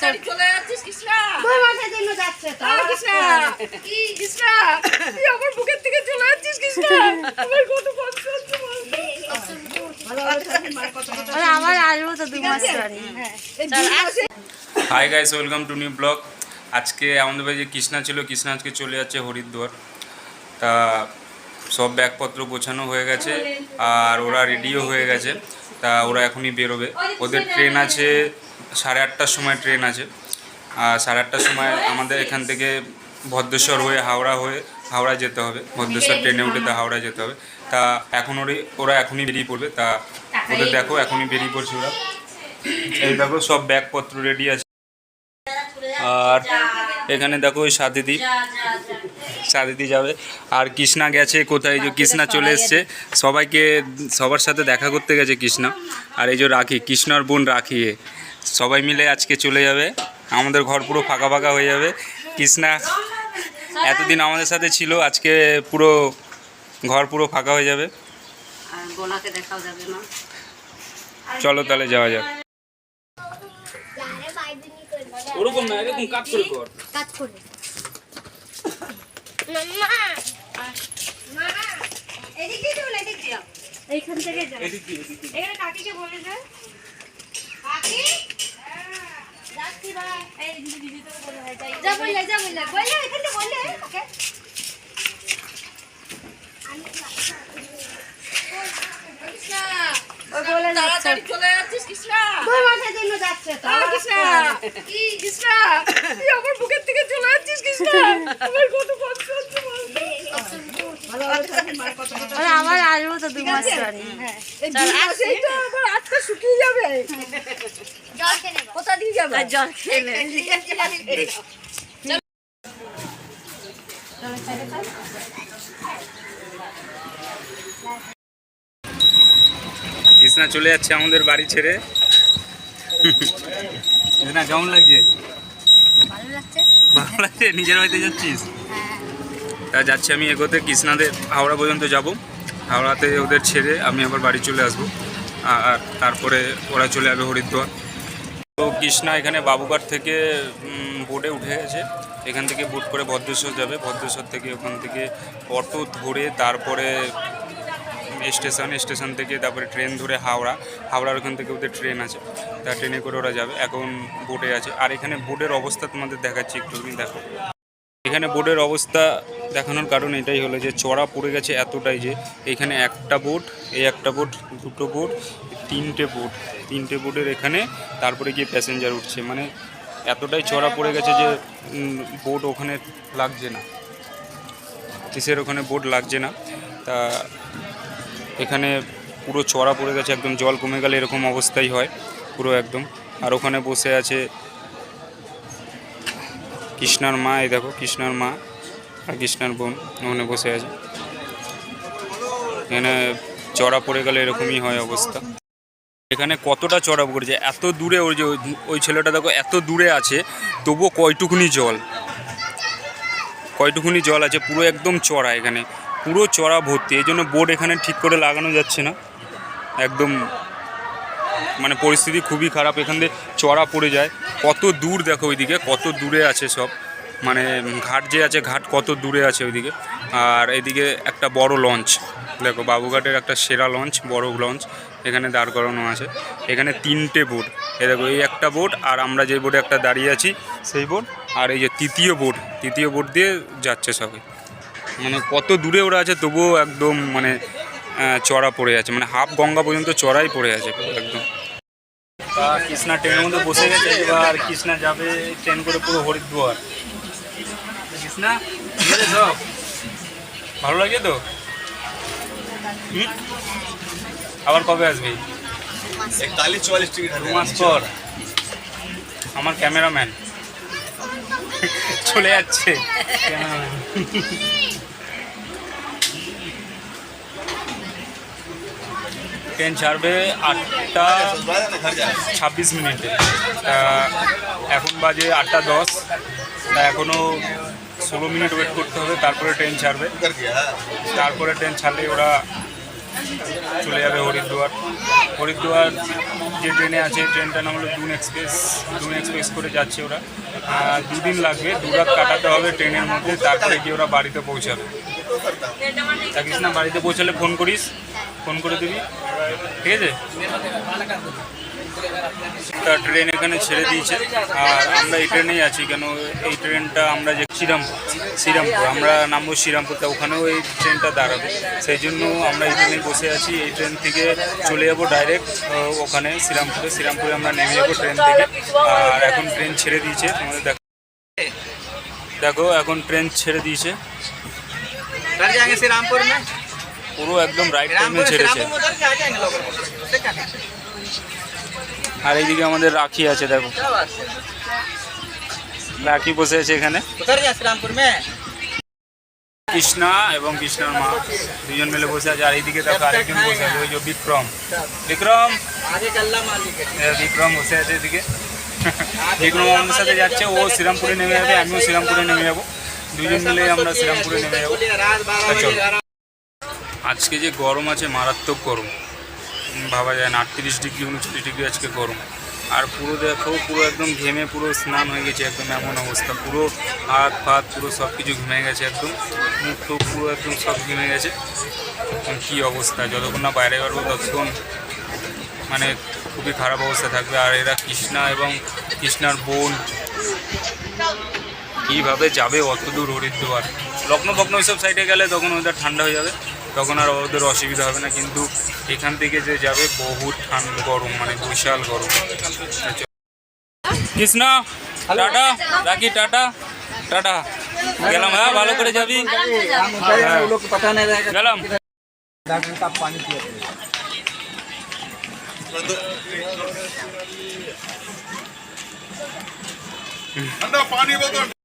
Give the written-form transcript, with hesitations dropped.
চলে যাচ্ছিস কৃষ্ণা? দুই মাসের জন্য যাচ্ছে তো। কৃষ্ণা কি কৃষ্ণা, তুই আমার বুকের থেকে চলে যাচ্ছিস কৃষ্ণা? আমার কত কষ্ট হচ্ছে বলতে। আমার আসবো তো 2 মাস পরে। Hi guys, welcome to new blog. আজকে আমাদের বাড়ি যে কৃষ্ণা ছিল, কৃষ্ণা আজকে চলে যাচ্ছে হরিদ্বার। তা সব ব্যাগপত্র গোছানো হয়ে গেছে আর ওরা রেডিও হয়ে গেছে। তা ওরা এখনই বেরোবে। ওদের ট্রেন আছে 8:30টার সময় ট্রেন আছে। আর 8:30টার সময় আমাদের এখান থেকে ভদ্রেশ্বর হয়ে হাওড়া যেতে হবে। ভদ্রেশ্বর ট্রেনে উঠে তা হাওড়া যেতে হবে। তা এখন ওরা এখনই বেরিয়ে পড়বে। তা ওদের দেখো এখনই বেরিয়ে পড়ছে ওরা। এই দেখো সব ব্যাগপত্র রেডি আছে। আর এখানে দেখো ওই সাদিদি যাবে। আর কৃষ্ণা গেছে কোথায়, যে কৃষ্ণা চলে এসছে, সবার সাথে দেখা করতে গেছে কৃষ্ণা। আর এই যে রাখি, কৃষ্ণার বোন রাখি, সবাই মিলে আজকে চলে যাবে। আমাদের ঘর পুরো ফাঁকা ফাঁকা হয়ে যাবে। কৃষ্ণা এতদিন আমাদের সাথে ছিল, আজকে পুরো ঘর পুরো ফাঁকা হয়ে যাবে। চলো তাহলে যাওয়া যাক। ওরকম না, এরকম কাজ করে কর। কাজ করে এইখান থেকে যাও। এখানে কাকিকে বলে দে। কাকি যাচ্ছি ভাই। এই দিদি তো বলে হয় তাই। যা বললে এখানে বললে ওকে। কৃষ্ণা ওই বলে তাড়াতাড়ি চলে যাচ্ছিস কৃষ্ণা? 2 মাসের জন্য যাচ্ছে তো। কৃষ্ণা কি কৃষ্ণা, তুই আমার বুকের থেকে চলে যাচ্ছিস কৃষ্ণা? আমার কত কষ্ট হচ্ছে বলতে। আমার আসবো তো 2 মাস পরে। এই 2 মাসেই তো আমার আত্মা শুকিয়ে যাবে। জল খেলে কোথা দিয়ে যাবে? জল খেলে কৃষ্ণা চলে যাচ্ছে আমাদের বাড়ি ছেড়ে। কৃষ্ণা কেমন লাগছে? ভালো লাগছে। ভালো লাগছে? নিজের বাড়িতে যাচ্ছিস? হ্যাঁ। তা যাচ্ছি আমি এগোতে, কৃষ্ণাদের হাওড়া পর্যন্ত যাব। হাওড়াতে ওদের ছেড়ে আমি আবার বাড়ি চলে আসব। আর তারপরে ওরা চলে যাবে হরিদ্বার। তো কৃষ্ণা এখানে বাবুঘাট থেকে বোটে উঠে গেছে। এখান থেকে বোট করে ভদ্রেশ্বর যাবে। ভদ্রেশ্বর থেকে ওখান থেকে অটো ধরে তারপরে স্টেশন থেকে তারপরে ট্রেন ধরে হাওড়ার ওখান থেকে ওদের ট্রেন আছে। তা ট্রেনে করে ওরা যাবে। এখন বোটে আছে। আর এখানে বোটের অবস্থা তোমাদের দেখাচ্ছি, একটু তুমি দেখো। এখানে বোটের অবস্থা দেখানোর কারণ এটাই হলো যে চড়া পড়ে গেছে এতটাই যে এখানে একটা বোট, দুটো বোট, তিনটে বোটের এখানে তারপরে গিয়ে প্যাসেঞ্জার উঠছে। মানে এতটাই চড়া পড়ে গেছে যে বোট ওখানে লাগছে না, কিসের ওখানে বোট লাগছে না। তা এখানে পুরো চড়া পড়ে গেছে, একদম জল কমে গেলে এরকম অবস্থাই হয় পুরো একদম। আর ওখানে বসে আছে কৃষ্ণার মা, এই দেখো কৃষ্ণার মা আর কৃষ্ণার বোন ওখানে বসে আছে। এখানে চড়া পড়ে গেলে এরকমই হয় অবস্থা। এখানে কতটা চড়া পড়েছে, এত দূরে ওই যে ওই ছেলেটা দেখো এত দূরে আছে, তবুও কয়টুকুনি জল আছে, পুরো একদম চড়া, এখানে পুরো চড়া ভর্তি। এই জন্য বোট এখানে ঠিক করে লাগানো যাচ্ছে না, একদম মানে পরিস্থিতি খুবই খারাপ। এখান দিয়ে চড়া পড়ে যায়। কত দূর দেখো ওইদিকে, কত দূরে আছে সব, মানে ঘাট যে আছে, ঘাট কত দূরে আছে ওইদিকে। আর এদিকে একটা বড় লঞ্চ দেখো, বাবুঘাটের একটা সেরা লঞ্চ, বড় লঞ্চ এখানে দাঁড় করানো আছে। এখানে 3টে বোট, এ দেখো এই একটা বোট, আর আমরা যে বোটে একটা দাঁড়িয়ে আছি সেই বোট, আর এই যে তৃতীয় বোট দিয়ে যাচ্ছে সবাই। মানে কত দূরে ওরা আছে, তবুও একদম মানে চড়া পড়ে আছে, মানে হাফ গঙ্গা পর্যন্ত চড়াই পড়ে আছে একদম। তা কৃষ্ণা ট্রেনের মধ্যে বসে গেছে। এবার কৃষ্ণা যাবে ট্রেন করে পুরো হরিদ্বার। কৃষ্ণা সব ভালো লাগে তো? আবার কবে আসবি? 41-44 টিকিট 2 মাস পর। আমার ক্যামেরাম্যান চলে যাচ্ছে। ট্রেন ছাড়বে 8:26। এখন বাজে 8:10। তা এখনও 16 মিনিট ওয়েট করতে হবে, তারপরে ট্রেন ছাড়বে। তারপরে ট্রেন ছাড়লে ওরা চলে যাবে হরিদ্বার। হরিদ্বার যে ট্রেনে আছে ট্রেনটার নাম হলো দুন এক্সপ্রেস। দুন এক্সপ্রেস করে যাচ্ছে ওরা। 2 দিন লাগবে, 2 রাত কাটাতে হবে ট্রেনের মধ্যে, তারপরে গিয়ে ওরা বাড়িতে পৌঁছাবে। থাকিস না, বাড়িতে পৌঁছালে ফোন করিস, ফোন করে দিবি, ঠিক আছে? তা ট্রেন এখানে ছেড়ে দিয়েছে আর আমরা এই ট্রেনেই আছি। কেন এই ট্রেনটা আমরা যে শ্রীরামপুর আমরা নামবো শ্রীরামপুর, তা ওখানেও এই ট্রেনটা দাঁড়াবে, সেই জন্য আমরা এই ট্রেনে বসে আছি। এই ট্রেন থেকে চলে যাবো ডাইরেক্ট ওখানে শ্রীরামপুরে আমরা নেমে যাবো ট্রেন থেকে। আর এখন ট্রেন ছেড়ে দিয়েছে, তোমাদের দেখো এখন ট্রেন ছেড়ে দিয়েছে পুরো একদম রাইট টাইমে ছেড়েছে। আর এইদিকে আমাদের রাখি আছে, দেখো রাখি বসে আছে এখানে। কৃষ্ণা এবং কৃষ্ণার মা দুজন মিলে বসে আছে। আর এইদিকে দেখো আরেকজন বসে আছে, ওই যে বিক্রম বসে আছে এদিকে। বিক্রম আমাদের সাথে যাচ্ছে, ও শ্রীরামপুরে নেমে যাবে, আমিও শ্রীরামপুরে নেমে যাবো, দুজন মিলে আমরা শ্রীরামপুরে নেমে যাবো। আজকে যে গরম আছে, মারাত্মক গরম, ভাবা যায় না। 38 ডিগ্রি 39 ডিগ্রি আজকে গরম। আর পুরো দেখো, পুরো একদম ঘেমে পুরো স্নান হয়ে গেছে, একদম এমন অবস্থা। পুরো হাত ফাত পুরো সব কিছু ঘেমে গেছে, একদম মুখ টুক পুরো একদম সব ঘেমে গেছে। কী অবস্থা, যতক্ষণ না বাইরে বেরবো ততক্ষণ মানে খুবই খারাপ অবস্থা থাকবে। আর এরা কৃষ্ণা এবং কৃষ্ণার বোন কীভাবে যাবে অত দূর হরিদ্বার। লখনৌ ফখনৌ ওইসব সাইডে গেলে তখন ওদের ঠান্ডা হয়ে যাবে, তখন আর ওদের অসুবিধা হবে না। কিন্তু এখান থেকে যে যাবে বহুত ঠান্ডা গরম, মানে বিশাল গরম। কৃষ্ণা টাটা, রাখি টাটা, টাটা, গেলাম। হ্যাঁ, ভালো করে যাবি, গেলাম। पानी बोतल